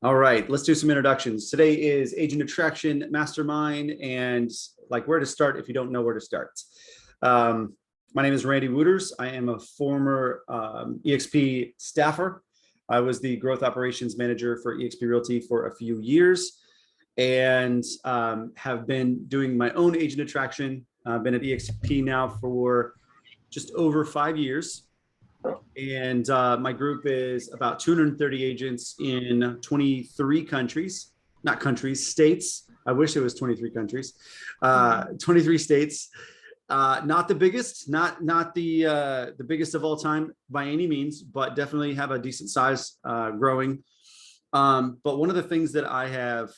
All right, let's do some introductions. Today is Agent Attraction Mastermind, and like where to start if you don't know where to start. My name is Randy Wooters. I am a former EXP staffer. I was the growth operations manager for EXP Realty for a few years, and have been doing my own agent attraction. I've been at EXP now for just over 5 years. And my group is about 230 agents in 23 countries, not countries, states. I wish it was 23 countries, 23 states. Not the biggest, not the biggest of all time by any means, but definitely have a decent size, growing. But one of the things that I have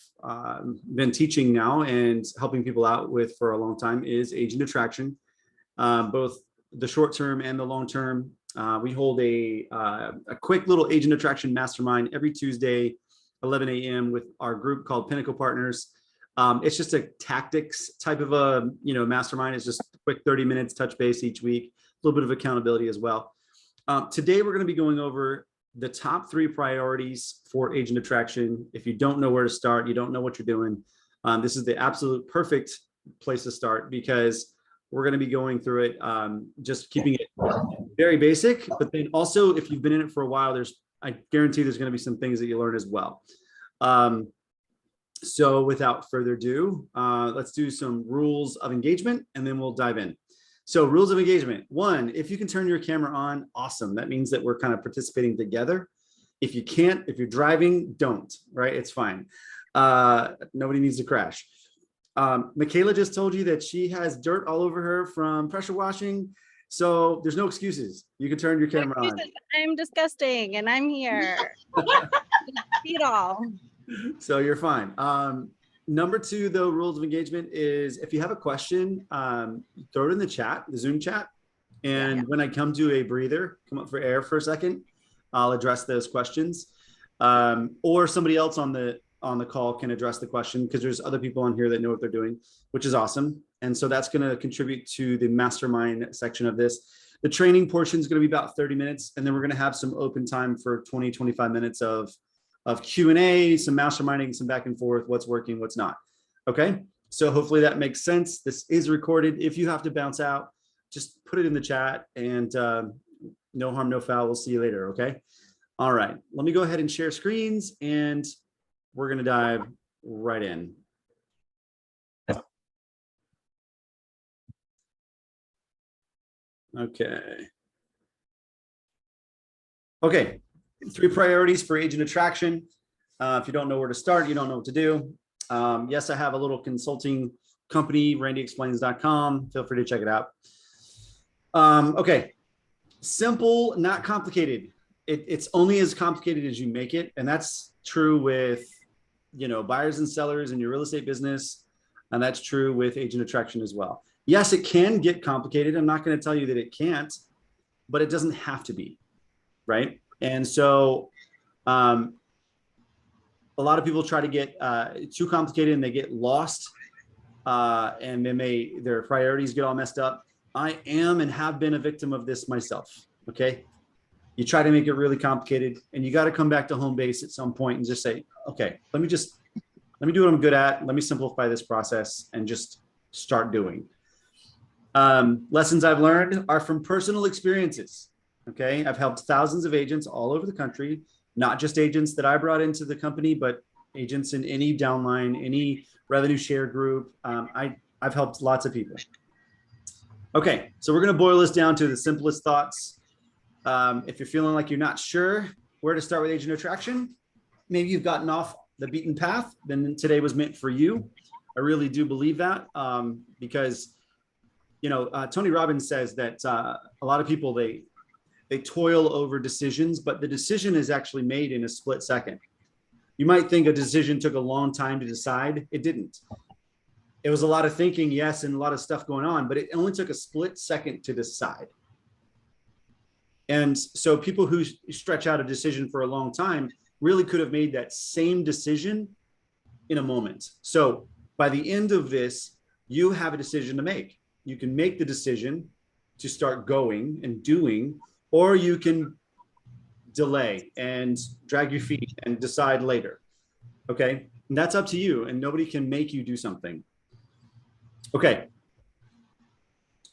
been teaching now and helping people out with for a long time is agent attraction, both the short term and the long term. We hold a quick little agent attraction mastermind every Tuesday, 11 a.m. with our group called Pinnacle Partners. It's just a tactics type of a mastermind. It's just a quick 30 minutes, touch base each week, a little bit of accountability as well. Today, we're going to be going over the top 3 priorities for agent attraction. If you don't know where to start, you don't know what you're doing, this is the absolute perfect place to start, because we're going to be going through it, just keeping it very basic, but then also if you've been in it for a while, I guarantee there's going to be some things that you learn as well. So without further ado, let's do some rules of engagement and then we'll dive in. So rules of engagement. 1, if you can turn your camera on, awesome. That means that we're kind of participating together. If you can't, if you're driving, don't, right? It's fine. Nobody needs to crash. Michaela just told you that she has dirt all over her from pressure washing. So there's no excuses. You can turn your camera on. I'm disgusting and I'm here. See it all. So you're fine. Number 2, though, rules of engagement is if you have a question, throw it in the chat, the Zoom chat. And when I come to a breather, come up for air for a second, I'll address those questions. Or somebody else on the call can address the question, because there's other people on here that know what they're doing, which is awesome. And so that's going to contribute to the mastermind section of this. The training portion is going to be about 30 minutes. And then we're going to have some open time for 20, 25 minutes of Q&A, some masterminding, some back and forth, what's working, what's not. Okay. So hopefully that makes sense. This is recorded. If you have to bounce out, just put it in the chat, and no harm, no foul. We'll see you later. Okay. All right. Let me go ahead and share screens, and we're going to dive right in. Okay. 3 priorities for agent attraction. If you don't know where to start, you don't know what to do. Yes, I have a little consulting company, randyexplains.com. Feel free to check it out. Okay. Simple, not complicated. It's only as complicated as you make it. And that's true with buyers and sellers in your real estate business. And that's true with agent attraction as well. Yes, it can get complicated. I'm not going to tell you that it can't, but it doesn't have to be, right? And so a lot of people try to get too complicated and they get lost, and then their priorities get all messed up. I am and have been a victim of this myself. Okay. You try to make it really complicated, and you got to come back to home base at some point and just say, okay, let me do what I'm good at. Let me simplify this process and just start doing. Lessons I've learned are from personal experiences. Okay. I've helped thousands of agents all over the country, not just agents that I brought into the company, but agents in any downline, any revenue share group. I've helped lots of people. Okay. So we're going to boil this down to the simplest thoughts. If you're feeling like you're not sure where to start with agent attraction, maybe you've gotten off the beaten path, then today was meant for you. I really do believe that, because, Tony Robbins says that a lot of people, they toil over decisions, but the decision is actually made in a split second. You might think a decision took a long time to decide. It didn't. It was a lot of thinking, yes, and a lot of stuff going on, but it only took a split second to decide. And so people who stretch out a decision for a long time really could have made that same decision in a moment. So by the end of this, you have a decision to make. You can make the decision to start going and doing, or you can delay and drag your feet and decide later. Okay. And that's up to you, and nobody can make you do something. Okay.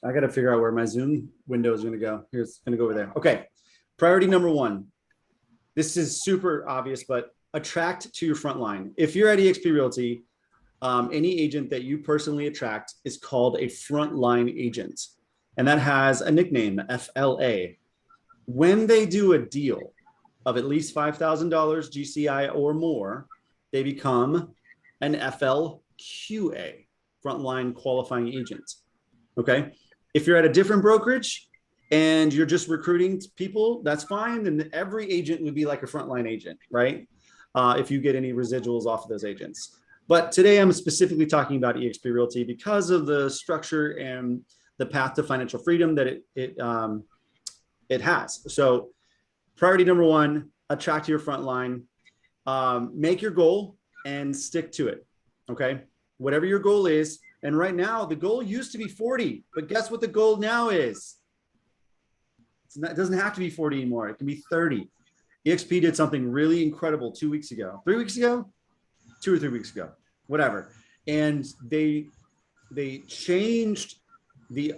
I got to figure out where my Zoom window is going to go. Here's going to go over there. Okay. Priority number one. This is super obvious, but attract to your front line. If you're at eXp Realty, any agent that you personally attract is called a frontline agent. And that has a nickname, FLA. When they do a deal of at least $5,000 GCI or more, they become an FLQA, frontline qualifying agent. Okay. If you're at a different brokerage and you're just recruiting people, that's fine. Then every agent would be like a frontline agent, right? If you get any residuals off of those agents. But today I'm specifically talking about eXp Realty because of the structure and the path to financial freedom that it has. So priority number one, attract to your front line. Make your goal and stick to it. Okay. Whatever your goal is. And right now the goal used to be 40, but guess what the goal now is? It doesn't have to be 40 anymore. It can be 30. eXp did something really incredible 2 weeks ago, 3 weeks ago, 2 or 3 weeks ago, whatever. And they changed the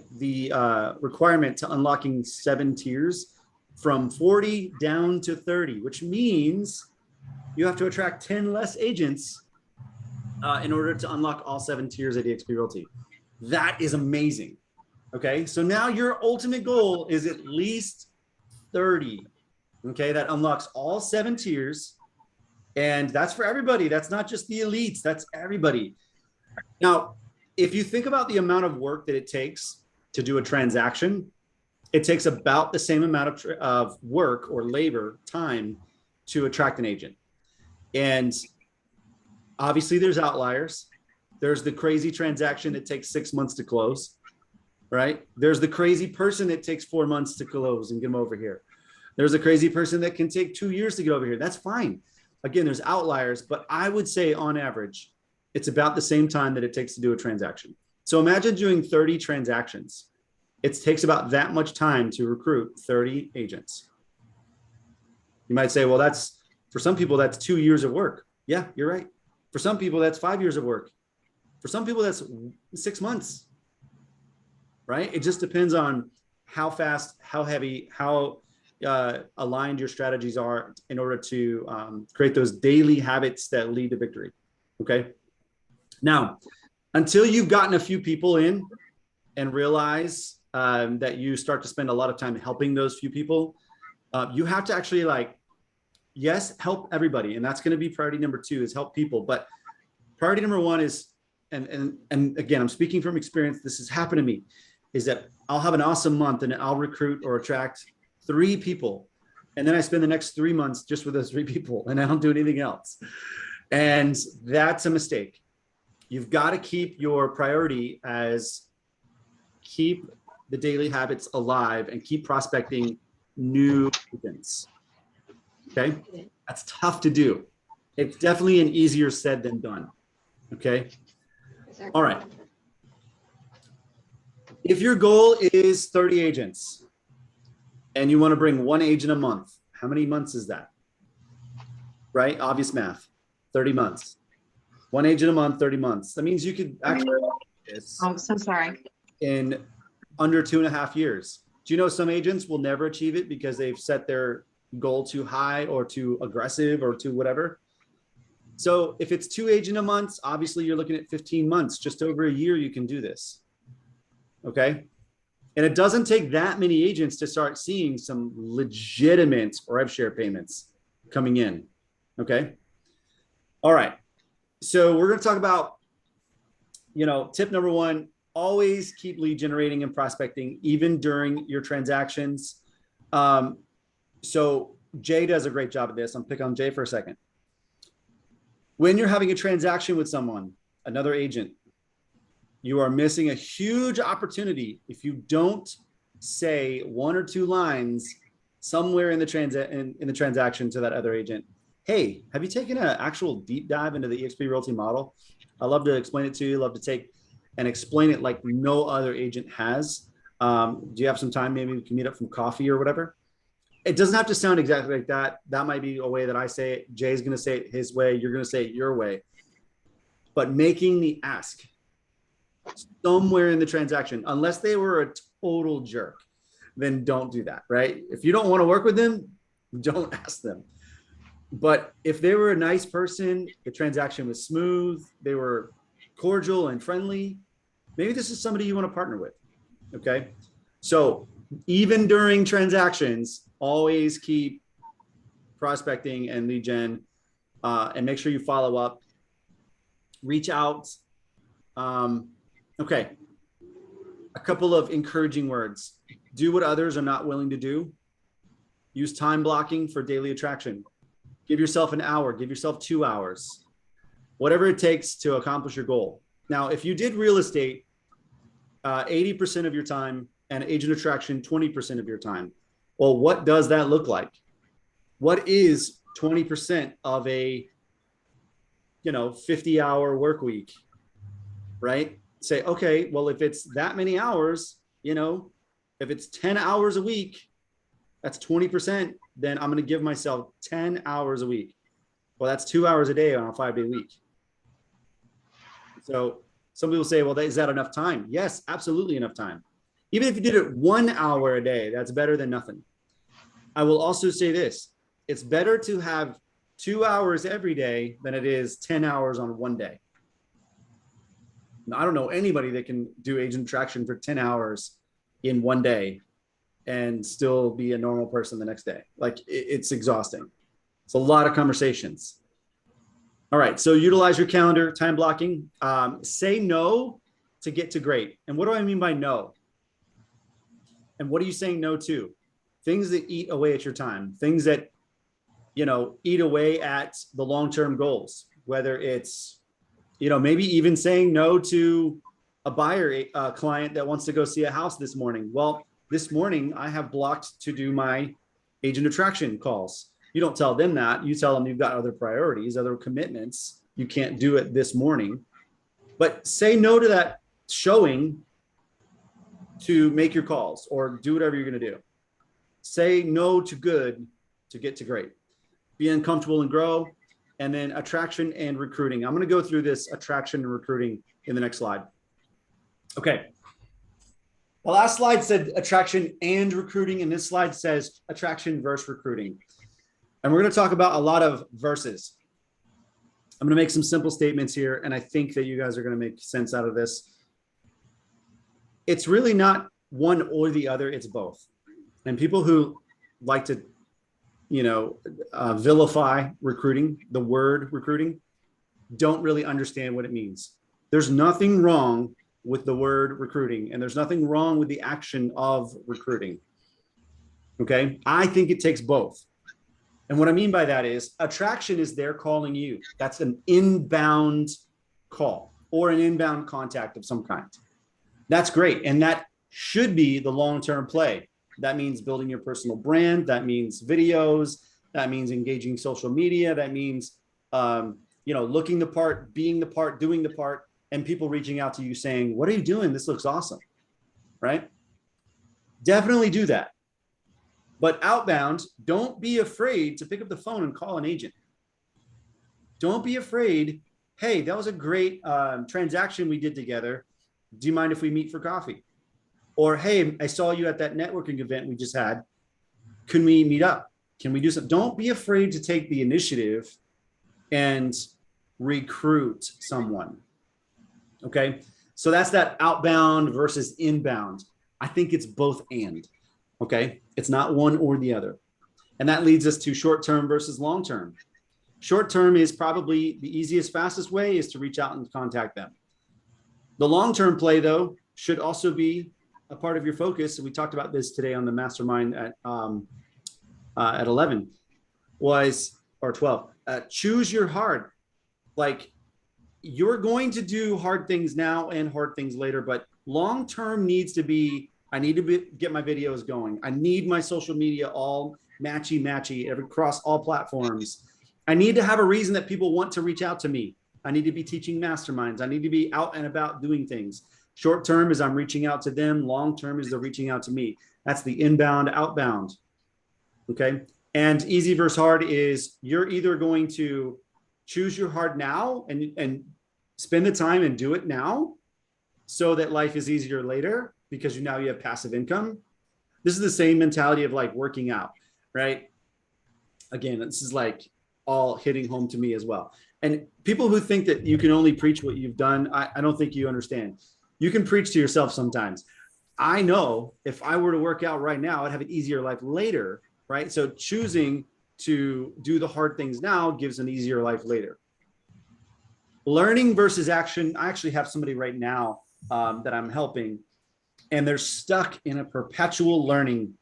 requirement to unlocking 7 tiers from 40 down to 30, which means you have to attract 10 less agents in order to unlock all 7 tiers at eXp Realty. That is amazing. Okay, so now your ultimate goal is at least 30. Okay, that unlocks all 7 tiers. And that's for everybody. That's not just the elites, that's everybody. Now, if you think about the amount of work that it takes to do a transaction, it takes about the same amount of work or labor time to attract an agent. And obviously there's outliers. There's the crazy transaction that takes 6 months to close, right? There's the crazy person that takes 4 months to close and get them over here. There's a crazy person that can take 2 years to get over here. That's fine. Again, there's outliers, but I would say on average, it's about the same time that it takes to do a transaction. So imagine doing 30 transactions. It takes about that much time to recruit 30 agents. You might say, well, that's for some people, that's 2 years of work. Yeah, you're right. For some people, that's 5 years of work. For some people, that's 6 months, right? It just depends on how fast, how heavy, how aligned your strategies are in order to create those daily habits that lead to victory. Okay. Now, until you've gotten a few people in and realize that you start to spend a lot of time helping those few people, you have to actually yes, help everybody. And that's going to be priority number 2 is help people. But priority number 1 is, and again, I'm speaking from experience. This has happened to me, is that I'll have an awesome month and I'll recruit or attract 3 people. And then I spend the next 3 months just with those 3 people and I don't do anything else. And that's a mistake. You've got to keep your priority as keep the daily habits alive and keep prospecting new agents. Okay. That's tough to do. It's definitely an easier said than done. Okay. All right. If your goal is 30 agents and you want to bring 1 agent a month, how many months is that? Right? Obvious math, 30 months. 1 agent a month, 30 months. That means you could actually do this I'm so sorry. in under 2.5 years. Do you know some agents will never achieve it because they've set their goal too high or too aggressive or too whatever? So if it's 2 agent a month, obviously you're looking at 15 months, just over a year, you can do this. Okay. And it doesn't take that many agents to start seeing some legitimate rev share payments coming in. Okay. All right. So we're going to talk about, tip number 1, always keep lead generating and prospecting, even during your transactions. So Jay does a great job at this. I'm picking on Jay for a second. When you're having a transaction with someone, another agent, you are missing a huge opportunity if you don't say 1 or 2 lines somewhere in the transaction to that other agent. Hey, have you taken an actual deep dive into the eXp Realty model? I love to explain it to you. Love to take and explain it like no other agent has. Do you have some time? Maybe we can meet up for coffee or whatever. It doesn't have to sound exactly like that. That might be a way that I say it. Jay's going to say it his way. You're going to say it your way. But making the ask somewhere in the transaction, unless they were a total jerk, then don't do that, right? If you don't want to work with them, don't ask them. But if they were a nice person, the transaction was smooth, they were cordial and friendly, maybe this is somebody you want to partner with. Okay. So even during transactions, always keep prospecting and lead gen, and make sure you follow up, reach out. Okay. A couple of encouraging words. Do what others are not willing to do. Use time blocking for daily attraction. Give yourself an hour, give yourself 2 hours, whatever it takes to accomplish your goal. Now, if you did real estate, 80% of your time, and agent attraction, 20% of your time. Well, what does that look like? What is 20% of a 50-hour work week, right? Say, okay, well, if it's that many hours, if it's 10 hours a week, that's 20%, then I'm going to give myself 10 hours a week. Well, that's 2 hours a day on a 5-day week. So some people say, well, is that enough time? Yes, absolutely enough time. Even if you did it 1 hour a day, that's better than nothing. I will also say this, it's better to have 2 hours every day than it is 10 hours on one day. Now, I don't know anybody that can do agent attraction for 10 hours in one day and still be a normal person the next day. Like it's exhausting. It's a lot of conversations. All right. So utilize your calendar, time blocking, say no to get to great. And what do I mean by no? And what are you saying no to? Things that eat away at your time, things that, eat away at the long-term goals, whether it's, maybe even saying no to a buyer client that wants to go see a house this morning. Well, this morning I have blocked to do my agent attraction calls. You don't tell them that. You tell them you've got other priorities, other commitments. You can't do it this morning. But say no to that showing to make your calls or do whatever you're going to do. Say no to good to get to great. Be uncomfortable and grow. And then attraction and recruiting. I'm going to go through this attraction and recruiting in the next slide. Okay. The last slide said attraction and recruiting, and this slide says attraction versus recruiting. And we're going to talk about a lot of verses. I'm going to make some simple statements here, and I think that you guys are going to make sense out of this. It's really not one or the other, it's both. And people who like to, vilify recruiting, the word recruiting, don't really understand what it means. There's nothing wrong with the word recruiting, and there's nothing wrong with the action of recruiting. Okay. I think it takes both. And what I mean by that is attraction is they're calling you. That's an inbound call or an inbound contact of some kind. That's great. And that should be the long-term play. That means building your personal brand. That means videos. That means engaging social media. That means, looking the part, being the part, doing the part, and people reaching out to you saying, what are you doing? This looks awesome, right? Definitely do that. But outbound, don't be afraid to pick up the phone and call an agent. Don't be afraid. Hey, that was a great transaction we did together. Do you mind if we meet for coffee? Or, hey, I saw you at that networking event we just had. Can we meet up? Can we do something? Don't be afraid to take the initiative and recruit someone. Okay. So that's that outbound versus inbound. I think it's both and. Okay. It's not one or the other. And that leads us to short-term versus long-term. Short-term is probably the easiest, fastest way is to reach out and contact them. The long-term play, though, should also be a part of your focus. We talked about this today on the mastermind at 11 or 12. Choose your hard. Like, you're going to do hard things now and hard things later, but long-term needs to be, I need to get my videos going. I need my social media all matchy across all platforms. I need to have a reason that people want to reach out to me. I need to be teaching masterminds. I need to be out and about doing things. Short term is I'm reaching out to them. Long term is they're reaching out to me. That's the inbound, outbound. Okay. And easy versus hard is you're either going to choose your hard now and spend the time and do it now so that life is easier later because now you have passive income. This is the same mentality of like working out, right? Again, this is like all hitting home to me as well. And people who think that you can only preach what you've done, I don't think you understand. You can preach to yourself sometimes. I know if I were to work out right now, I'd have an easier life later, right? So choosing to do the hard things now gives an easier life later. Learning versus action. I actually have somebody right now that I'm helping, and they're stuck in a perpetual learning,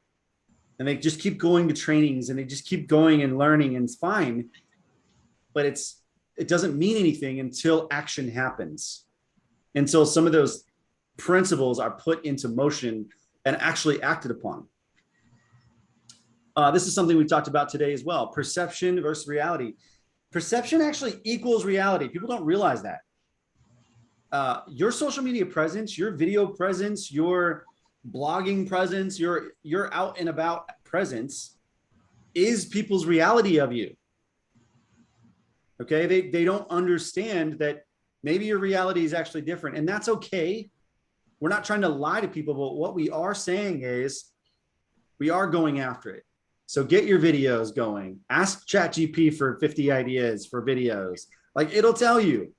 and they just keep going to trainings and they just keep going and learning, and it's fine, but it doesn't mean anything until action happens, until some of those principles are put into motion and actually acted upon. This is something we talked about today as well. Perception versus reality. Perception actually equals reality. People don't realize that. Your social media presence, your video presence, your blogging presence, your out and about presence is people's reality of you. Okay, they don't understand that maybe your reality is actually different, and that's okay. We're not trying to lie to people, but what we are saying is we are going after it. So get your videos going. Ask ChatGPT for 50 ideas for videos. Like, it'll tell you.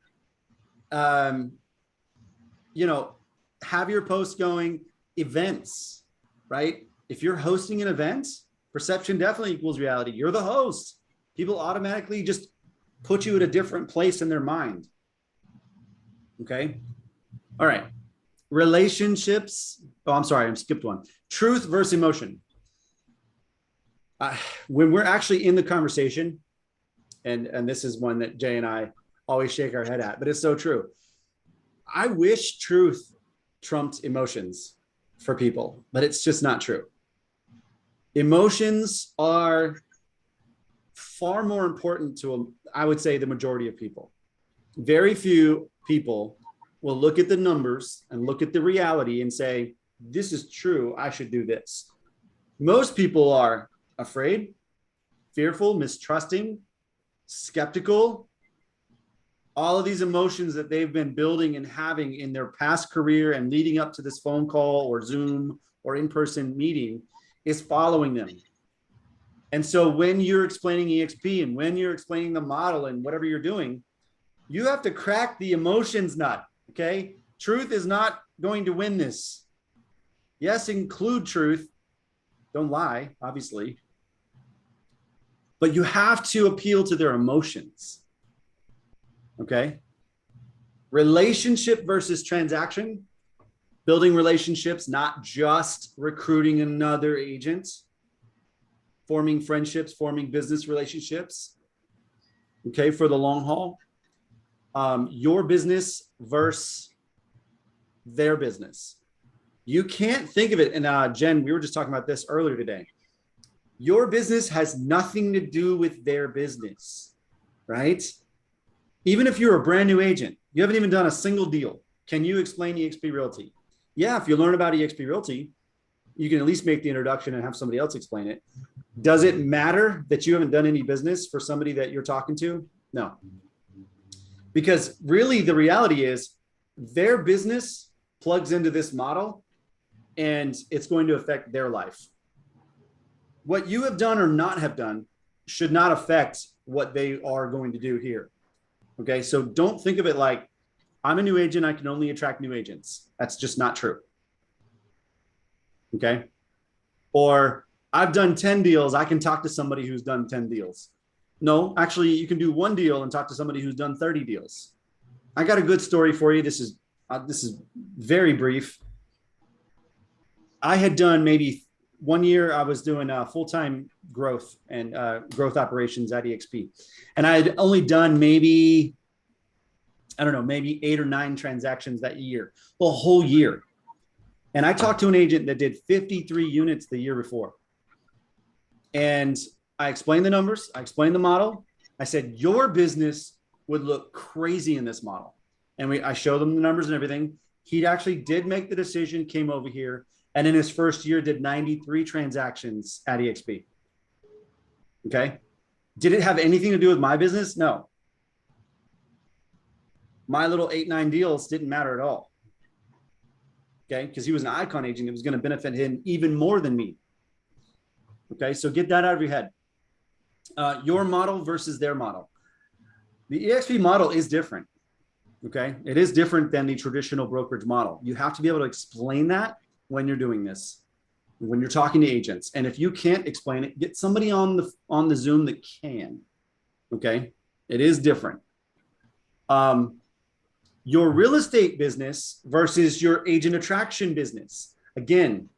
You know, have your posts going. Events, right? If you're hosting an event, perception definitely equals reality. You're the host. People automatically just put you at a different place in their mind. Okay. All right. Relationships. Oh, I'm sorry. I skipped one. Truth versus emotion. When we're actually in the conversation, and this is one that Jay and I always shake our head at, but it's so true. I wish truth trumped emotions for people, but it's just not true. Emotions are far more important to, I would say, the majority of people. Very few people will look at the numbers and look at the reality and say, this is true, I should do this. Most people are afraid, fearful, mistrusting, skeptical. All of these emotions that they've been building and having in their past career and leading up to this phone call or Zoom or in-person meeting is following them. And so when you're explaining EXP and when you're explaining the model and whatever you're doing, you have to crack the emotions nut, okay? Truth is not going to win this. Yes, include truth. Don't lie, obviously. But you have to appeal to their emotions. Okay. Relationship versus transaction. Building relationships, not just recruiting another agent. Forming friendships, forming business relationships. Okay, for the long haul. Your business versus their business. You can't think of it. And Jen, we were just talking about this earlier today. Your business has nothing to do with their business, right? Even if you're a brand new agent, you haven't even done a single deal. Can you explain EXP Realty? Yeah, if you learn about EXP Realty, you can at least make the introduction and have somebody else explain it. Does it matter that you haven't done any business for somebody that you're talking to? No. Because really the reality is their business plugs into this model and it's going to affect their life. What you have done or not have done should not affect what they are going to do here. Okay, so don't think of it like I'm a new agent, I can only attract new agents. That's just not true. Okay, or I've done 10 deals, I can talk to somebody who's done 10 deals. No, actually, you can do one deal and talk to somebody who's done 30 deals. I got a good story for you. This is very brief. I had done maybe 1 year, I was doing full-time growth and growth operations at EXP. And I had only done maybe, I don't know, maybe 8 or 9 transactions that year, the whole year. And I talked to an agent that did 53 units the year before. And I explained the numbers, I explained the model. I said, your business would look crazy in this model. And I showed them the numbers and everything. He actually did make the decision, came over here, and in his first year did 93 transactions at EXP. Okay. Did it have anything to do with my business? No. My little 8-9 deals didn't matter at all. Okay. Because he was an icon agent. It was going to benefit him even more than me. Okay. So get that out of your head. Your model versus their model. The EXP model is different. Okay. It is different than the traditional brokerage model. You have to be able to explain that when you're doing this, when you're talking to agents. And if you can't explain it, get somebody on the Zoom that can. Okay. It is different. Your real estate business versus your agent attraction business. Again,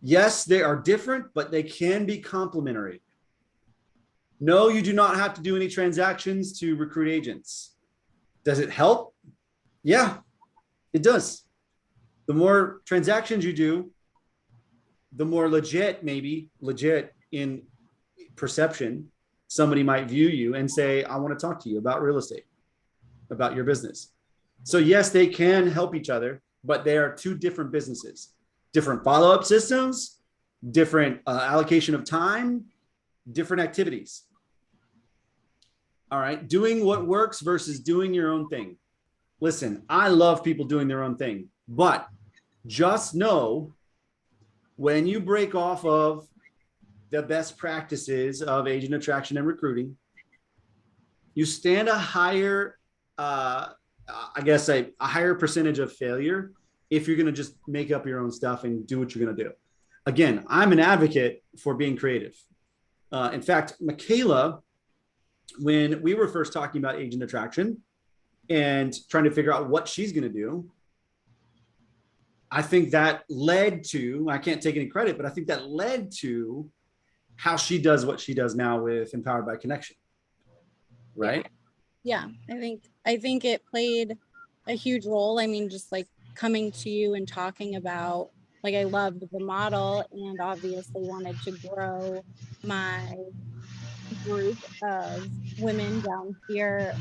yes, they are different, but they can be complementary. No, you do not have to do any transactions to recruit agents. Does it help? Yeah, it does. The more transactions you do, the more legit in perception, somebody might view you and say, I want to talk to you about real estate, about your business. So yes, they can help each other, but they are two different businesses, different follow-up systems, different allocation of time, different activities. All right. Doing what works versus doing your own thing. Listen, I love people doing their own thing, but just know when you break off of the best practices of agent attraction and recruiting, you stand a higher, a higher percentage of failure if you're going to just make up your own stuff and do what you're going to do. Again, I'm an advocate for being creative. In fact, Michaela, when we were first talking about agent attraction and trying to figure out what she's going to do, I think that led to, I can't take any credit, but I think that led to how she does what she does now with Empowered by Connection. Right? Yeah, I think it played a huge role. I mean, just like coming to you and talking about, like, I loved the model and obviously wanted to grow my group of women down here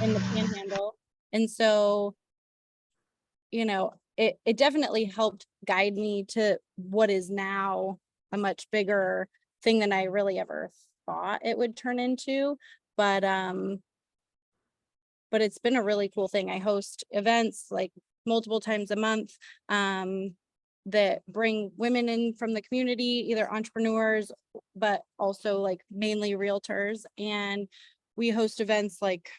in the Panhandle. And so, you know, it definitely helped guide me to what is now a much bigger thing than I really ever thought it would turn into. But it's been a really cool thing. I host events like multiple times a month that bring women in from the community, either entrepreneurs, but also like mainly realtors. And we host events like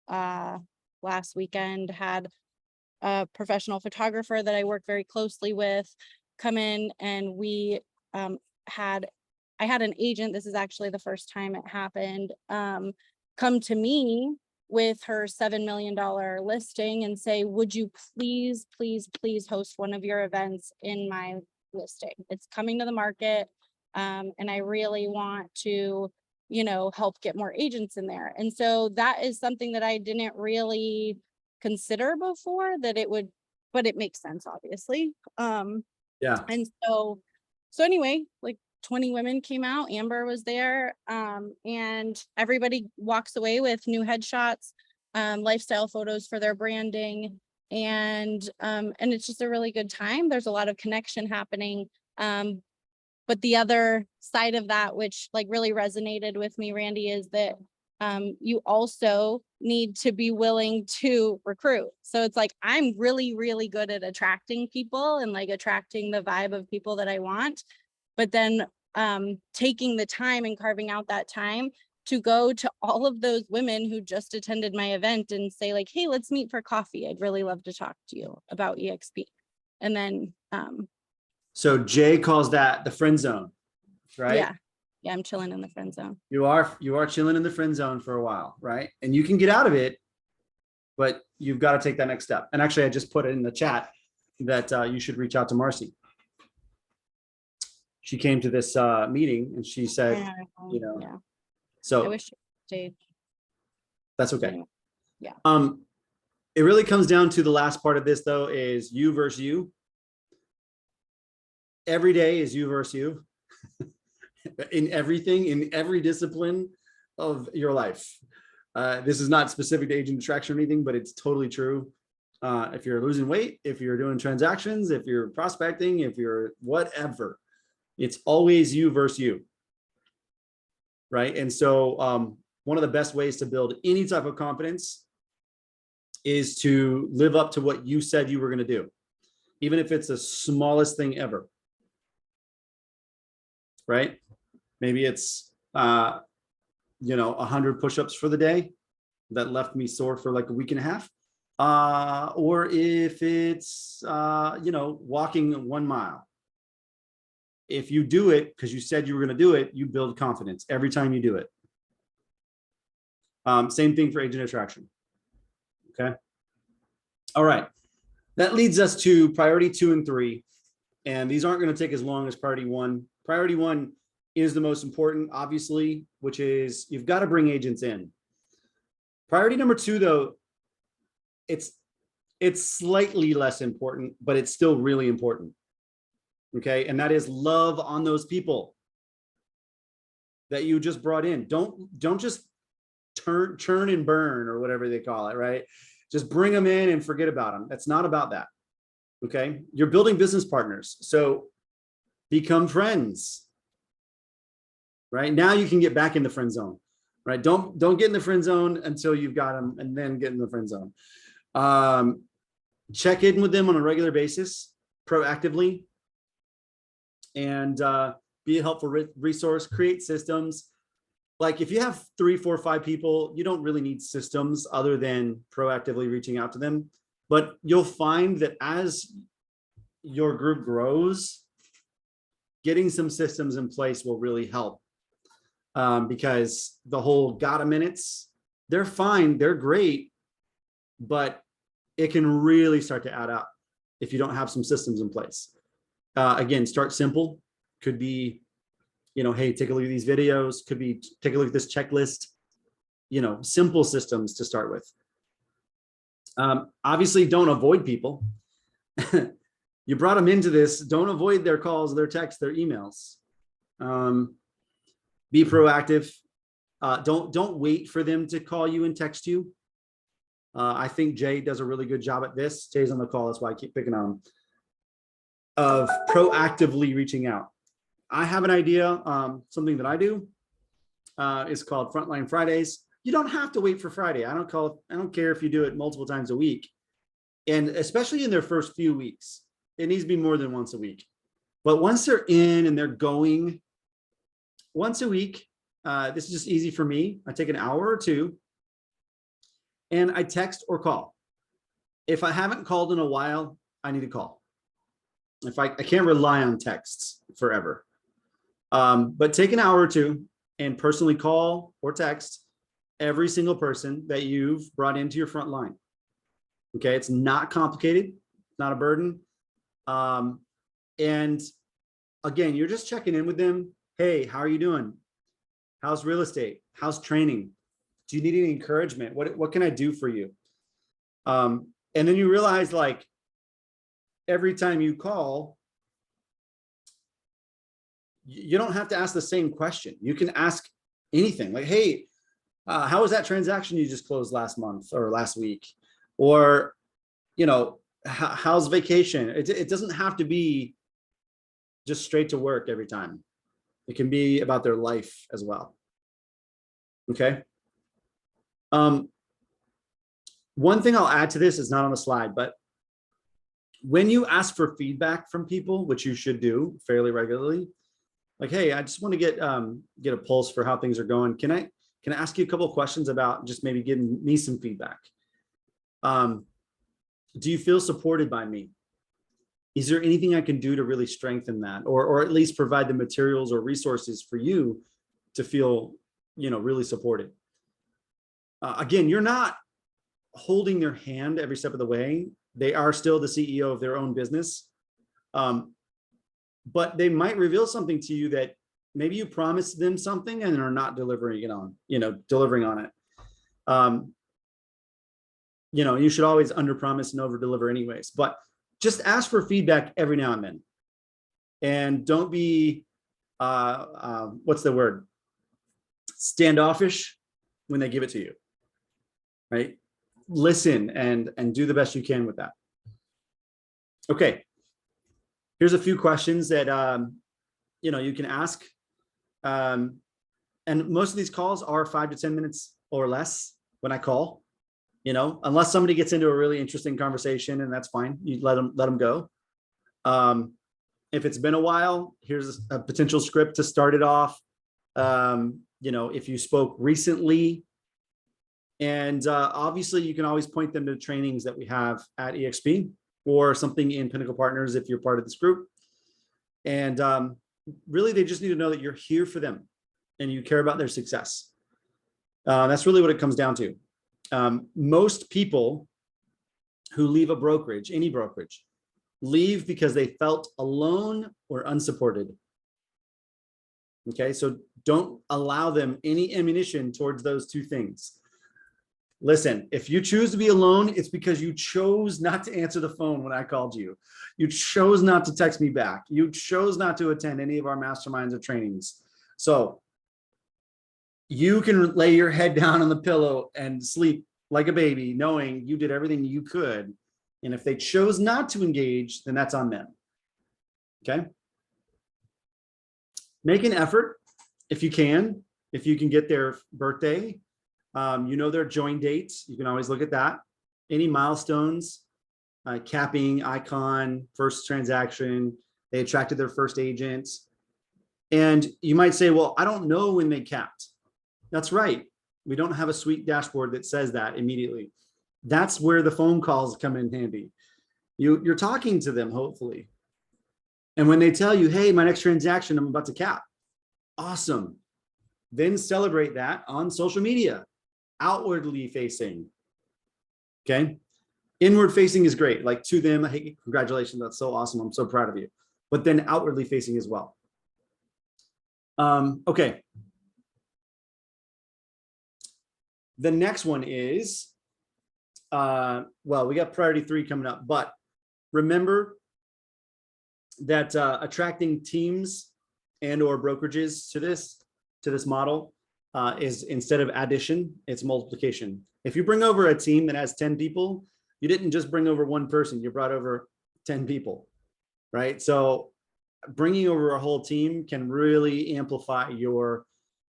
last weekend had a professional photographer that I work very closely with come in, and we I had an agent, this is actually the first time it happened, come to me with her $7 million listing and say, would you please, please, please host one of your events in my listing? It's coming to the market. And I really want to, help get more agents in there. And so that is something that I didn't really consider before, that it would, but it makes sense, obviously. Yeah. And so anyway, like 20 women came out, Amber was there, and everybody walks away with new headshots, lifestyle photos for their branding. And it's just a really good time. There's a lot of connection happening. But the other side of that, which like really resonated with me, Randy, is that you also need to be willing to recruit. So it's like, I'm really, really good at attracting people and like attracting the vibe of people that I want. But then taking the time and carving out that time to go to all of those women who just attended my event and say like, hey, let's meet for coffee. I'd really love to talk to you about EXP. And then so Jay calls that the friend zone, right? Yeah, I'm chilling in the friend zone. You are chilling in the friend zone for a while, right? And you can get out of it, but you've got to take that next step. And actually, I just put it in the chat that you should reach out to Marcy. She came to this meeting and she said, Yeah. So I wish she stayed. That's okay. Yeah. It really comes down to the last part of this though, is you versus you. Every day is you versus you in everything, in every discipline of your life. This is not specific to agent attraction or anything, but it's totally true. If you're losing weight, if you're doing transactions, if you're prospecting, if you're whatever, it's always you versus you. right? And so one of the best ways to build any type of confidence is to live up to what you said you were going to do, even if it's the smallest thing ever, right? Maybe it's 100 push-ups for the day that left me sore for like a week and a half. Or if it's walking 1 mile. If you do it because you said you were going to do it, you build confidence every time you do it. Same thing for agent attraction. Okay. All right. That leads us to priority 2 and 3. And these aren't going to take as long as priority 1. Priority 1 is the most important, obviously, which is you've got to bring agents in. Priority number 2, though, it's slightly less important, but it's still really important. Okay. And that is love on those people that you just brought in. Don't just churn and burn or whatever they call it, right? Just bring them in and forget about them. That's not about that. Okay. You're building business partners. So become friends, right? Now you can get back in the friend zone, right? Don't get in the friend zone until you've got them and then get in the friend zone. Check in with them on a regular basis, proactively, and be a helpful resource. Create systems. Like if you have 3, 4, 5 people, you don't really need systems other than proactively reaching out to them. But you'll find that as your group grows, getting some systems in place will really help. Because the whole gotta minutes, they're fine, they're great, but it can really start to add up if you don't have some systems in place. Again, start simple. Could be, hey, take a look at these videos. Could be take a look at this checklist. Simple systems to start with. Obviously, don't avoid people. You brought them into this. Don't avoid their calls, their texts, their emails. Be proactive. Don't wait for them to call you and text you. I think Jay does a really good job at this. Jay's on the call. That's why I keep picking on him. Of proactively reaching out. I have an idea. Something that I do is called Frontline Fridays. You don't have to wait for Friday. I don't care if you do it multiple times a week. And especially in their first few weeks, it needs to be more than once a week. But once they're in and they're going once a week, this is just easy for me. I take an hour or 2 and I text or call. If I haven't called in a while, I need to call. If I can't rely on texts forever. But take an hour or 2 and personally call or text every single person that you've brought into your front line. Okay, it's not complicated, not a burden. And again, you're just checking in with them. Hey, how are you doing? How's real estate? How's training? Do you need any encouragement? What can I do for you? And then you realize, like, every time you call, you don't have to ask the same question. You can ask anything like, hey, how was that transaction you just closed last month or last week? Or, how's vacation? It doesn't have to be just straight to work every time. It can be about their life as well. Okay. One thing I'll add to this is not on the slide, but when you ask for feedback from people, which you should do fairly regularly, like, hey, I just want to get a pulse for how things are going. Can I ask you a couple of questions about just maybe giving me some feedback? Do you feel supported by me? Is there anything I can do to really strengthen that, or at least provide the materials or resources for you to feel, really supported? Again, you're not holding their hand every step of the way. They are still the CEO of their own business. But they might reveal something to you that maybe you promised them something and are not delivering on it. You should always under promise and over deliver anyways, but just ask for feedback every now and then. And don't be, what's the word? Standoffish when they give it to you, right? Listen and do the best you can with that. Okay. Here's a few questions that, you can ask. And most of these calls are 5 to 10 minutes or less when I call, unless somebody gets into a really interesting conversation, and that's fine. You let them go. If it's been a while, here's a potential script to start it off. If you spoke recently, and obviously you can always point them to trainings that we have at EXP or something in Pinnacle Partners if you're part of this group. And really, they just need to know that you're here for them and you care about their success. That's really what it comes down to. Most people who leave a brokerage, any brokerage, leave because they felt alone or unsupported. Okay, so don't allow them any ammunition towards those two things. Listen, if you choose to be alone, it's because you chose not to answer the phone when I called you. You chose not to text me back. You chose not to attend any of our masterminds or trainings. So you can lay your head down on the pillow and sleep like a baby, knowing you did everything you could. And if they chose not to engage, then that's on them. Okay. Make an effort if you can get their birthday, their join dates. You can always look at that. Any milestones, capping, icon, first transaction, they attracted their first agent. And you might say, well, I don't know when they capped. That's right. We don't have a sweet dashboard that says that immediately. That's where the phone calls come in handy. You're talking to them, hopefully. And when they tell you, hey, my next transaction, I'm about to cap. Awesome. Then celebrate that on social media, outwardly facing. Okay. Inward facing is great. Like to them, hey, congratulations. That's so awesome. I'm so proud of you. But then outwardly facing as well. Okay. The next one is, we got priority 3 coming up, but remember that attracting teams and or brokerages to this model is, instead of addition, it's multiplication. If you bring over a team that has 10 people, you didn't just bring over one person, you brought over 10 people, right? So bringing over a whole team can really amplify your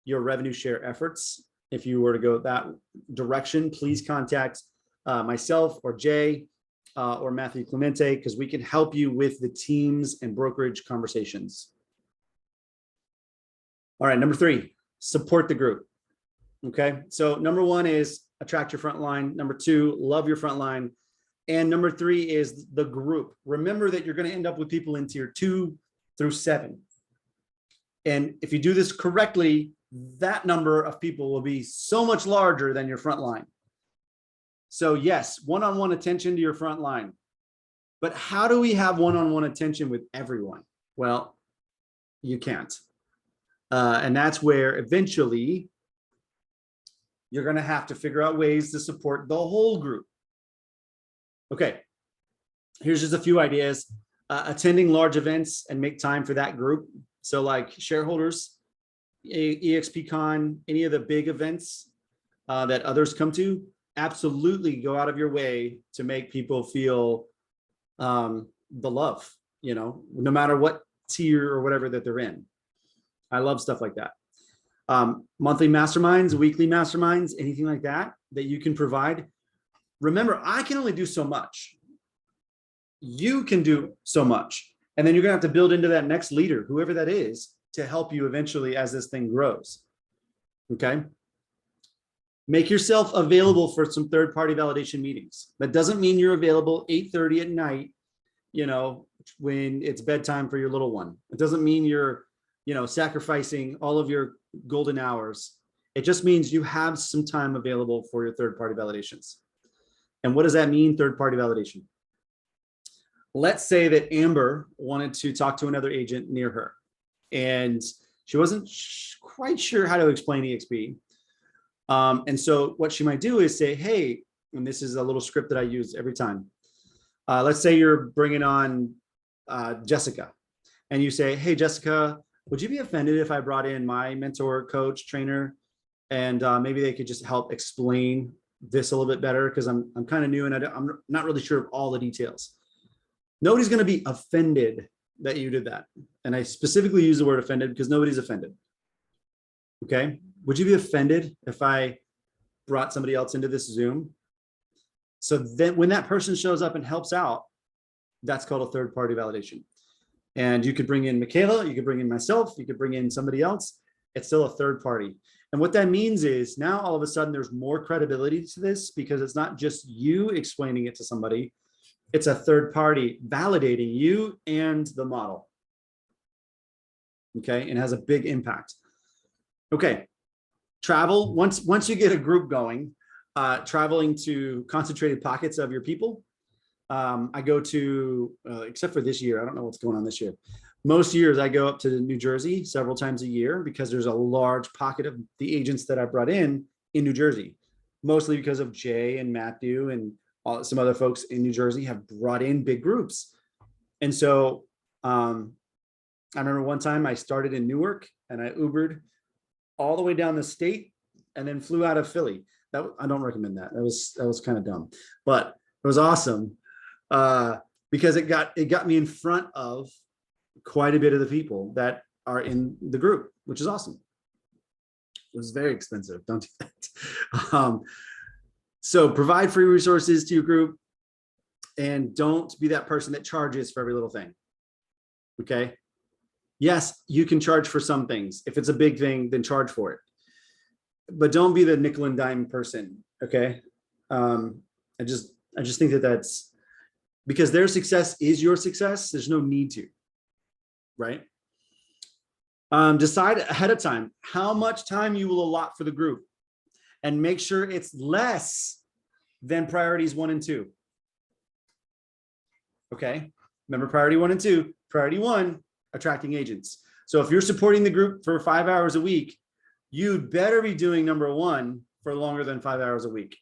revenue share efforts. If you were to go that direction, please contact myself or Jay or Matthew Clemente, because we can help you with the teams and brokerage conversations. All right, number 3, support the group. Okay, so number 1 is attract your front line. Number 2, love your front line. And number 3 is the group. Remember that you're going to end up with people in tier 2 through 7. And if you do this correctly, that number of people will be so much larger than your front line. So yes, one-on-one attention to your front line. But how do we have one-on-one attention with everyone? Well, you can't. And that's where eventually you're going to have to figure out ways to support the whole group. Okay, here's just a few ideas. Attending large events and make time for that group. So like shareholders, EXPCon, any of the big events that others come to, absolutely go out of your way to make people feel the love, no matter what tier or whatever that they're in. I love stuff like that. Monthly masterminds, weekly masterminds, anything like that you can provide. Remember, I can only do so much. You can do so much. And then you're going to have to build into that next leader, whoever that is, to help you eventually as this thing grows. Okay. Make yourself available for some third-party validation meetings. That doesn't mean you're available 8:30 at night, when it's bedtime for your little one. It doesn't mean you're, sacrificing all of your golden hours. It just means you have some time available for your third-party validations. And what does that mean, third-party validation? Let's say that Amber wanted to talk to another agent near her, and she wasn't quite sure how to explain EXP. And so what she might do is say, hey, and this is a little script that I use every time. Let's say you're bringing on Jessica, and you say, hey, Jessica, would you be offended if I brought in my mentor, coach, trainer, and maybe they could just help explain this a little bit better, because I'm kind of new and I'm not really sure of all the details. Nobody's going to be offended that you did that. And I specifically use the word offended because nobody's offended. Okay. Would you be offended if I brought somebody else into this Zoom? So then when that person shows up and helps out, that's called a third party validation. And you could bring in Michaela, you could bring in myself, you could bring in somebody else. It's still a third party. And what that means is now all of a sudden there's more credibility to this because it's not just you explaining it to somebody, it's a third party validating you and the model. Okay, and has a big impact. Okay, travel, once you get a group going, traveling to concentrated pockets of your people. I go to, except for this year, I don't know what's going on this year. Most years I go up to New Jersey several times a year because there's a large pocket of the agents that I brought in New Jersey, mostly because of Jay and Matthew and some other folks in New Jersey have brought in big groups. And so I remember one time I started in Newark and I Ubered all the way down the state and then flew out of Philly. I don't recommend that. That was kind of dumb, but it was awesome because it got me in front of quite a bit of the people that are in the group, which is awesome. It was very expensive. Don't do that. So provide free resources to your group and don't be that person that charges for every little thing. Okay. Yes, you can charge for some things. If it's a big thing, then charge for it. But don't be the nickel and dime person. Okay. I just think that that's because their success is your success. There's no need to, right? Decide ahead of time how much time you will allot for the group and make sure it's less than priorities 1 and 2. Okay. Remember priority 1 and 2, priority 1, attracting agents. So if you're supporting the group for 5 hours a week, you'd better be doing number 1 for longer than 5 hours a week.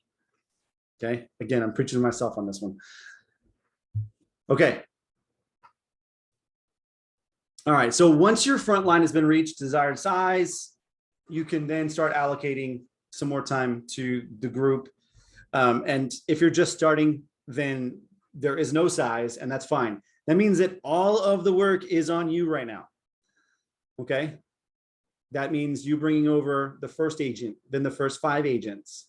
Okay. Again, I'm preaching to myself on this one. Okay. All right. So once your front line has been reached, desired size, you can then start allocating some more time to the group. And if you're just starting, then there is no size, and that's fine. That means that all of the work is on you right now. Okay. That means you bringing over the first agent, then the first 5 agents,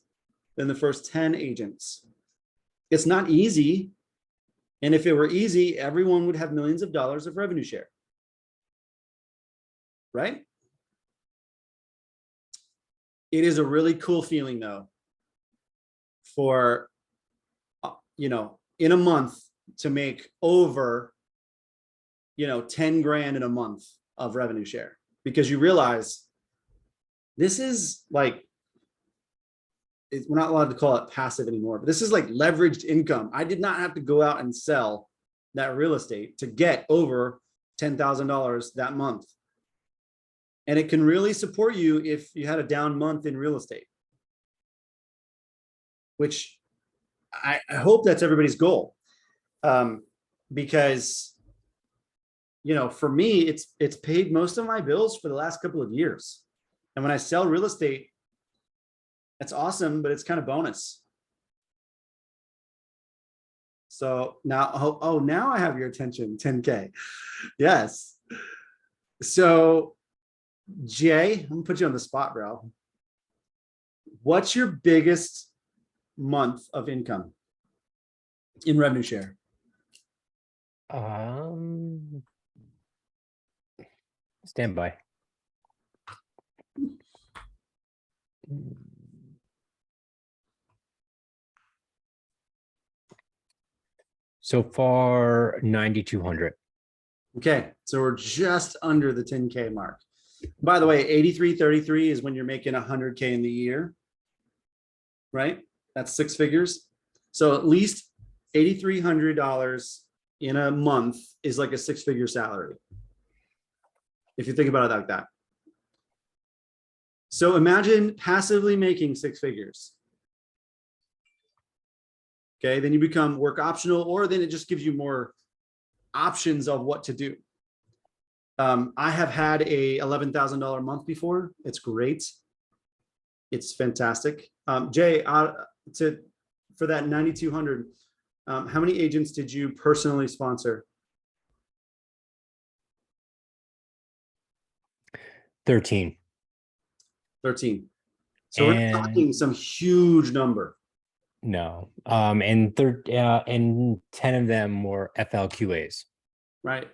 then the first 10 agents. It's not easy. And if it were easy, everyone would have millions of dollars of revenue share. Right? It is a really cool feeling though, for, in a month to make over, 10 grand in a month of revenue share, because you realize this is like, we're not allowed to call it passive anymore, but this is like leveraged income. I did not have to go out and sell that real estate to get over $10,000 that month. And it can really support you if you had a down month in real estate, which I hope that's everybody's goal. Because, for me, it's paid most of my bills for the last couple of years. And when I sell real estate, that's awesome, but it's kind of bonus. So now, now I have your attention, 10K. Yes. So Jay, I'm gonna put you on the spot, bro. What's your biggest month of income in revenue share? Stand by. So far, 9,200. Okay, so we're just under the 10K mark. By the way, 8333 is when you're making 100K in the year, right? That's 6 figures. So at least $8,300 in a month is like a 6-figure salary, if you think about it like that. So imagine passively making 6 figures. Okay, then you become work optional, or then it just gives you more options of what to do. I have had a $11,000 month before. It's great. It's fantastic. Jay, for that 9,200, how many agents did you personally sponsor? 13. 13. So we're And- talking some huge number. No, and 10 of them were FLQAs. Right.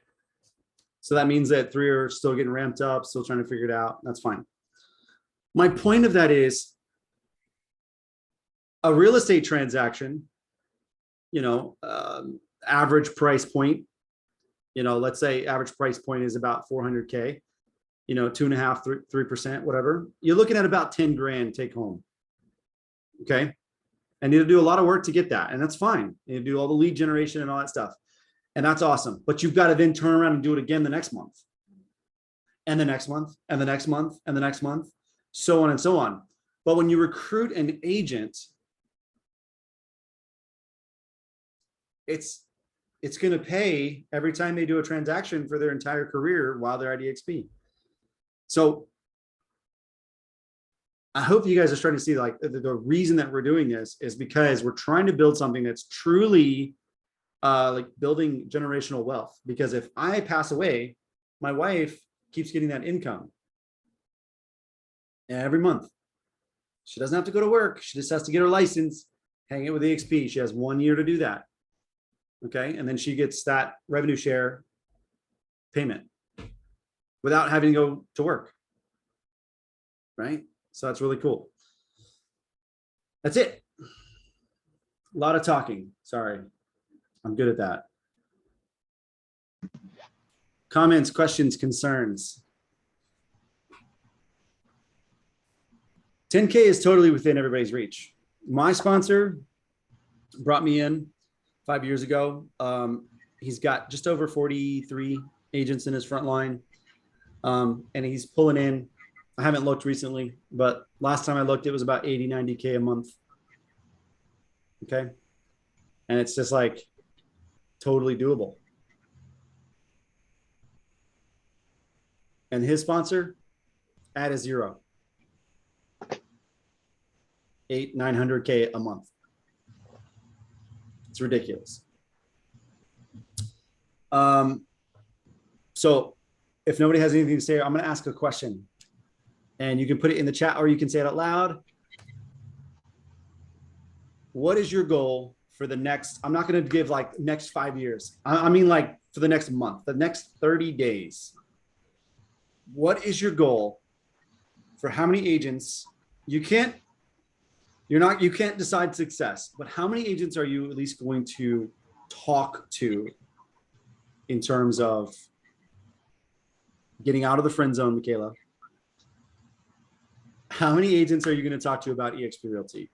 So that means that 3 are still getting ramped up, still trying to figure it out. That's fine. My point of that is a real estate transaction, average price point, let's say average price point is about 400K, 2.5%, 3%, whatever. You're looking at about 10 grand take home. Okay. And you need to do a lot of work to get that. And that's fine. You do all the lead generation and all that stuff. And that's awesome. But you've got to then turn around and do it again the next month. And the next month, and the next month, and the next month, so on and so on. But when you recruit an agent, it's going to pay every time they do a transaction for their entire career while they're at EXP. So I hope you guys are starting to see like the reason that we're doing this is because we're trying to build something that's truly like building generational wealth. Because if I pass away, my wife keeps getting that income every month. She doesn't have to go to work. She just has to get her license, hang it with EXP. She has 1 year to do that. Okay. And then she gets that revenue share payment without having to go to work. Right. So that's really cool. That's it. A lot of talking. Sorry. I'm good at that. Comments, questions, concerns. 10K is totally within everybody's reach. My sponsor brought me in 5 years ago. He's got just over 43 agents in his front line. And he's pulling in, I haven't looked recently, but last time I looked, it was about 80, 90K a month. Okay. And it's just like totally doable. And his sponsor, at a zero. 800, 900K a month. It's ridiculous. So if nobody has anything to say, I'm going to ask a question and you can put it in the chat or you can say it out loud. What is your goal for the next, I'm not going to give like next 5 years. I mean like for the next month, the next 30 days. What is your goal for how many agents? You can't decide success, but how many agents are you at least going to talk to in terms of getting out of the friend zone, Michaela? How many agents are you going to talk to about eXp Realty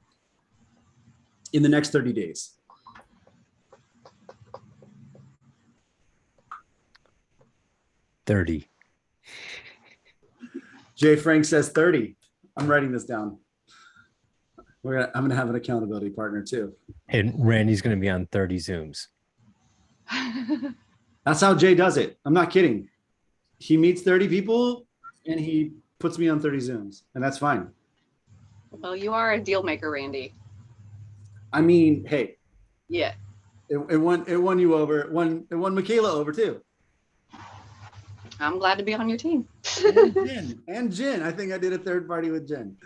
in the next 30 days? $30. Jay Frank says 30. I'm writing this down. I'm going to have an accountability partner too. And Randy's going to be on 30 Zooms. That's how Jay does it. I'm not kidding. He meets 30 people and he puts me on 30 Zooms, and that's fine. Well, you are a deal maker, Randy. I mean, hey, Yeah. it won you over. It won Michaela over too. I'm glad to be on your team. And Jen. I think I did a third party with Jen.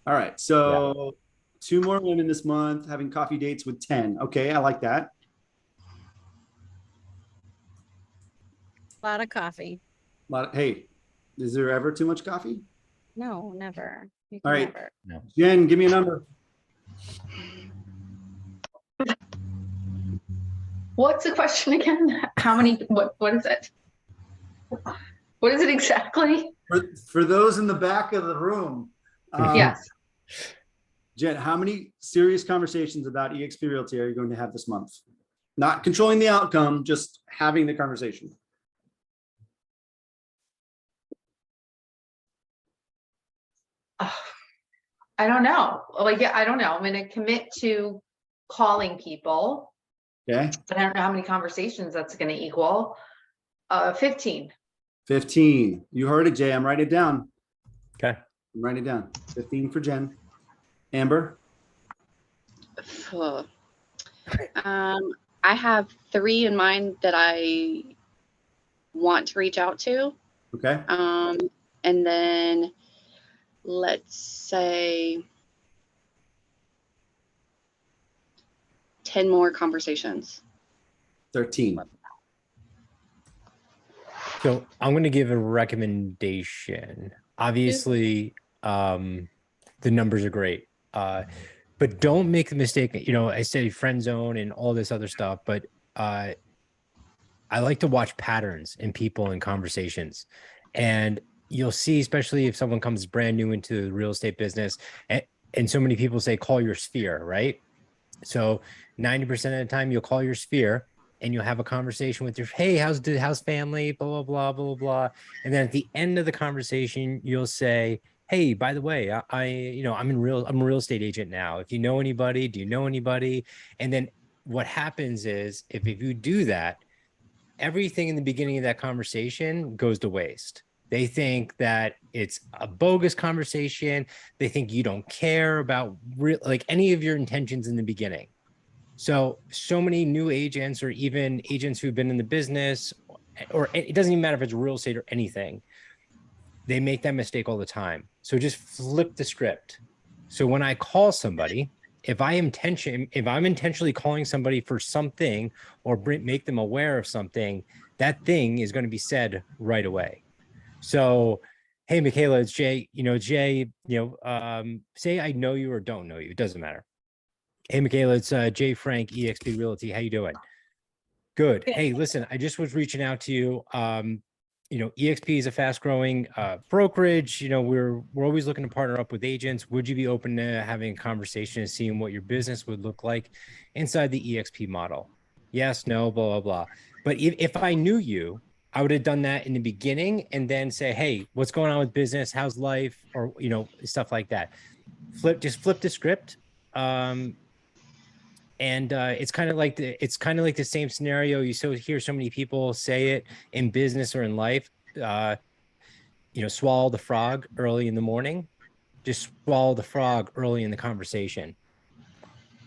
All right. So 2 more women this month having coffee dates with 10. Okay. I like that. A lot of coffee. Hey, is there ever too much coffee? No, never. You All can right. never. Jen, give me a number. What's the question again? How many, what is it? What is it exactly? For those in the back of the room. Yes. Jen, how many serious conversations about eXp Realty are you going to have this month? Not controlling the outcome, just having the conversation. I don't know. Like, yeah, I don't know. I'm going to commit to calling people, Okay. but I don't know how many conversations that's going to equal. 15. 15. You heard it, Jay. I'm writing it down. Okay. I'm writing it down. 15 for Jen. Amber? I have 3 in mind that I want to reach out to. Okay. And then let's say 10 more conversations. 13. So I'm going to give a recommendation. Obviously, the numbers are great, but don't make the mistake. You know, I say friend zone and all this other stuff, but I like to watch patterns in people and conversations, and you'll see, especially if someone comes brand new into the real estate business, and so many people say call your sphere, right? So 90% of the time you'll call your sphere and you'll have a conversation with your, hey, how's family, blah, blah, blah, blah, blah. And then at the end of the conversation, you'll say, hey, by the way, I'm a real estate agent now. If you know anybody, do you know anybody? And then what happens is if you do that, everything in the beginning of that conversation goes to waste. They think that it's a bogus conversation. They think you don't care about like any of your intentions in the beginning. So many new agents or even agents who've been in the business, or it doesn't even matter if it's real estate or anything, they make that mistake all the time. So just flip the script. So when I call somebody, if I'm intentionally calling somebody for something or make them aware of something, that thing is going to be said right away. So, hey, Michaela, it's Jay. Jay, say I know you or don't know you. It doesn't matter. Hey, Michaela, it's Jay Frank, eXp Realty. How you doing? Good. Hey, listen, I just was reaching out to you. eXp is a fast growing brokerage. We're always looking to partner up with agents. Would you be open to having a conversation and seeing what your business would look like inside the eXp model? Yes, no, blah, blah, blah. But if I knew you, I would have done that in the beginning and then say, hey, what's going on with business? How's life? Or, stuff like that. Just flip the script. And it's kind of like the same scenario. You hear so many people say it in business or in life. Swallow the frog early in the morning. Just swallow the frog early in the conversation.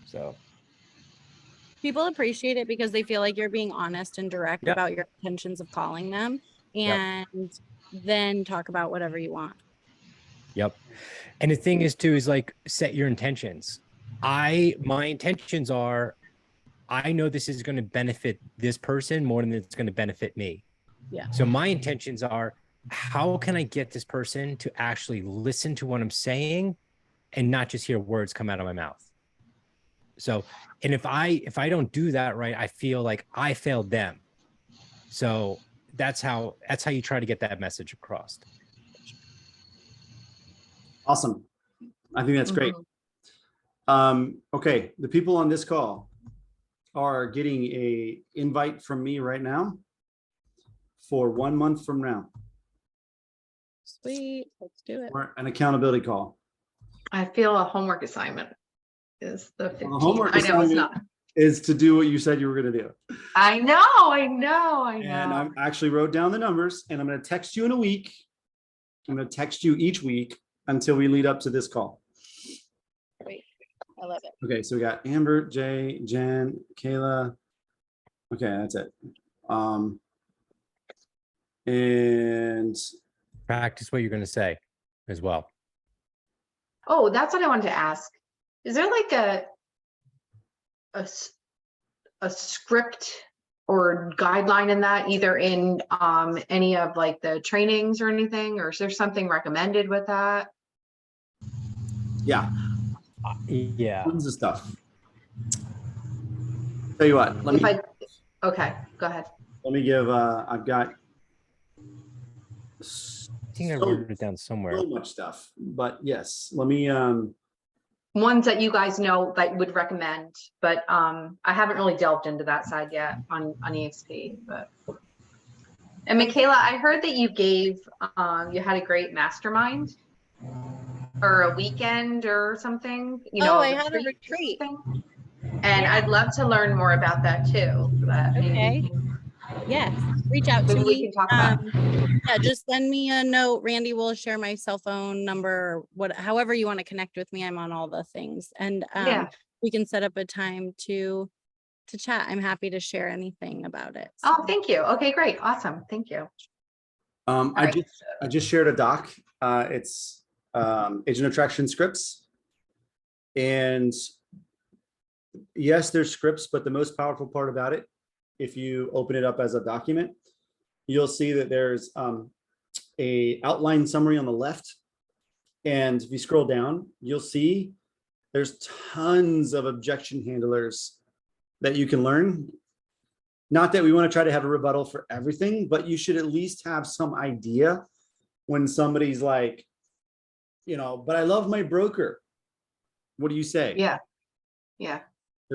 So People appreciate it because they feel like you're being honest and direct about your intentions of calling them, and then talk about whatever you want. Yep. And the thing is too, is like, set your intentions. My intentions are, I know this is going to benefit this person more than it's going to benefit me. Yeah. So my intentions are, how can I get this person to actually listen to what I'm saying and not just hear words come out of my mouth? So, and if I don't do that right, I feel like I failed them. So that's how you try to get that message across. Awesome. I think that's great. Okay. The people on this call are getting a invite from me right now for 1 month from now. Sweet. Let's do it. Or an accountability call. I feel a homework assignment is the 15th. Well, the homework I know it's assignment not. is to do what you said you were going to do. I know. And I actually wrote down the numbers, and I'm going to text you in a week. I'm going to text you each week until we lead up to this call. Great. I love it. Okay, so we got Amber, Jay, Jen, Kayla. Okay, that's it. And Practice what you're going to say as well. Oh, that's what I wanted to ask. Is there like a script or guideline in that, either in any of like the trainings or anything, or is there something recommended with that? yeah, Yeah. tons of stuff. Tell you what, Okay, go ahead. let me give, I've got I think I wrote it down somewhere. so much stuff, but yes, let me, Ones that you guys know that would recommend, but I haven't really delved into that side yet on EXP. But and Michaela, I heard that you gave you had a great mastermind or a weekend or something. I had a retreat. And I'd love to learn more about that too. Okay. Yes. Reach out to Maybe we me. can talk about. Yeah, just send me a note. Randy will share my cell phone number, however you want to connect with me. I'm on all the things, and we can set up a time to chat. I'm happy to share anything about it. Oh, thank you. Okay, great. Awesome. Thank you. I just shared a doc. It's agent attraction scripts. And yes, there's scripts, but the most powerful part about it, if you open it up as a document, you'll see that there's a outline summary on the left. And if you scroll down, you'll see there's tons of objection handlers that you can learn. Not that we want to try to have a rebuttal for everything, but you should at least have some idea when somebody's like, but I love my broker. What do you say? Yeah.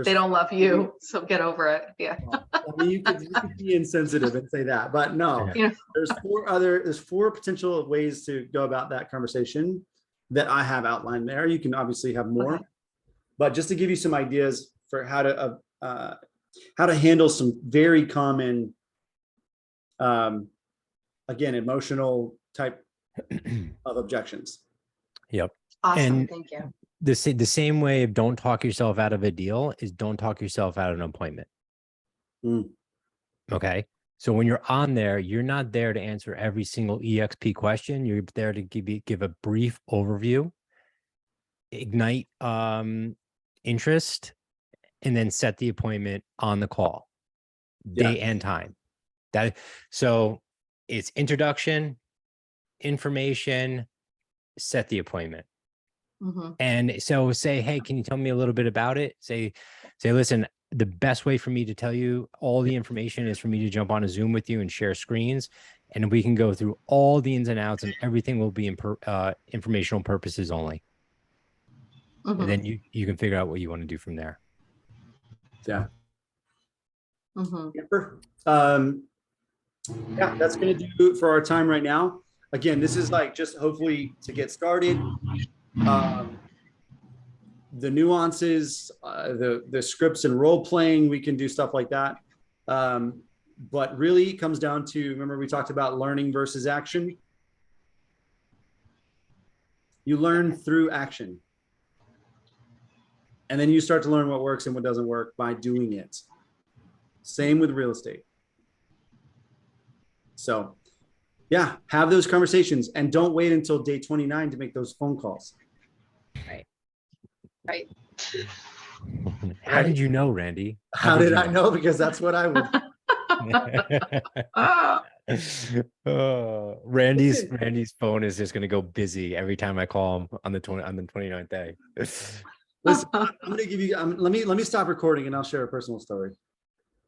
They don't love you, so get over it. Yeah. I mean, you could be insensitive and say that, but no. Yeah. There's four potential ways to go about that conversation that I have outlined there. You can obviously have more, Okay. but just to give you some ideas for how to handle some very common, again, emotional type of objections. Yep. Awesome. And Thank you. The same way of don't talk yourself out of a deal is don't talk yourself out of an appointment. Mm. Okay. So when you're on there, you're not there to answer every single EXP question. You're there to give a brief overview, ignite interest, and then set the appointment on the call, day and time. So it's introduction, information, set the appointment. Mhm. And so say, hey, can you tell me a little bit about it? Say, listen, the best way for me to tell you all the information is for me to jump on a Zoom with you and share screens. And we can go through all the ins and outs, and everything will be in informational purposes only. Mhm. And then you can figure out what you want to do from there. Yeah. Mhm. Yeah, that's going to do it for our time right now. Again, this is like just hopefully to get started. The nuances, the scripts and role playing, we can do stuff like that. But really it comes down to, remember we talked about learning versus action. You learn through action. And then you start to learn what works and what doesn't work by doing it. Same with real estate. So yeah, have those conversations and don't wait until day 29 to make those phone calls. Right. How did you know, Randy? How did I know? Because that's what I would. Randy's phone is just going to go busy every time I call him on the 29th day. Listen, I'm going to give you, let me stop recording and I'll share a personal story.